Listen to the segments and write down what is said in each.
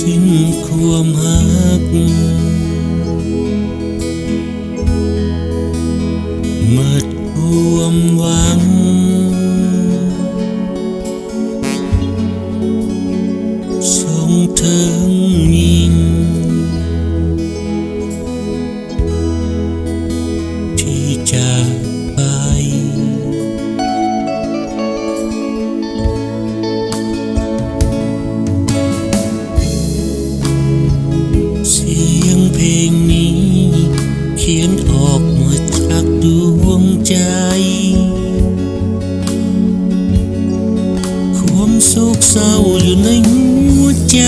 สิ้นความหักหมดความหวังส่งถึงยิ่งที่จากไปเสียงเพลงนี้เขียนออกมาจากดวงใจความโศกเศร้าอยู่ในหัวใจ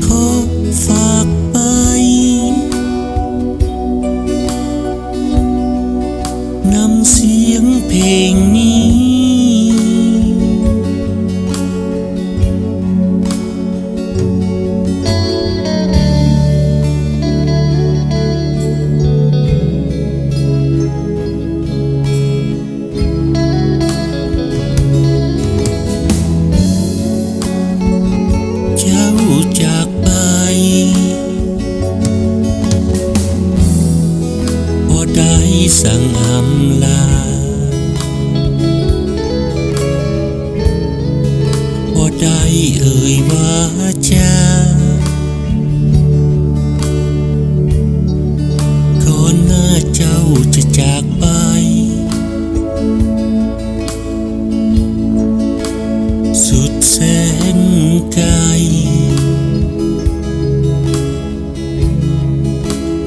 ขอฝากไปนำเสียงเพลงนี้จากไปพอได้สั่งอำลาพอได้เอ่ยว่าจะก่อนหน้าเจ้าจะจากไปสุดแสนไกล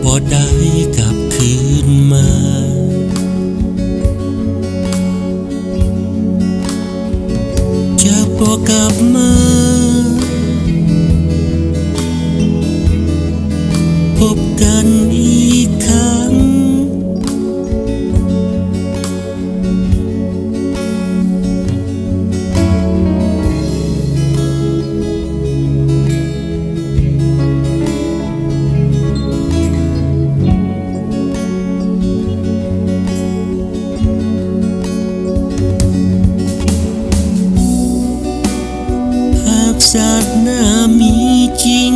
พอได้กลับคืนมาจะพอกลับมาพบกันอีกครั้งชาติหน้ามีจริง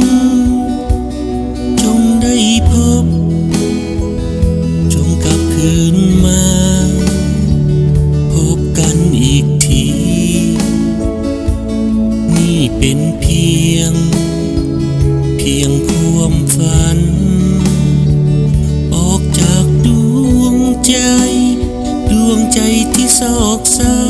จงได้พบจงกลับคืนมาพบกันอีกทีนี่เป็นเพียงความฝันออกจากดวงใจที่โศกช้ำ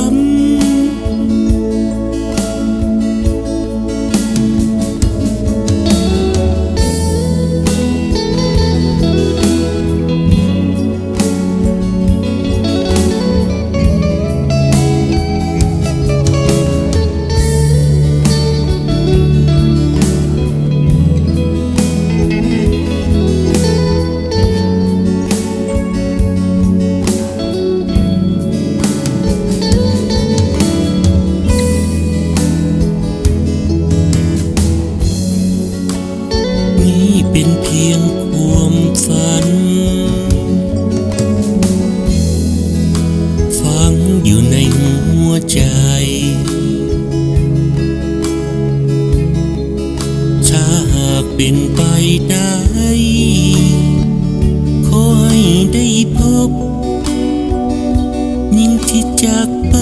เป็นเพียงความฝันฝังอยู่ในหัวใจถ้าหากเป็นไปได้ขอให้ได้พบยิ่งที่จากไป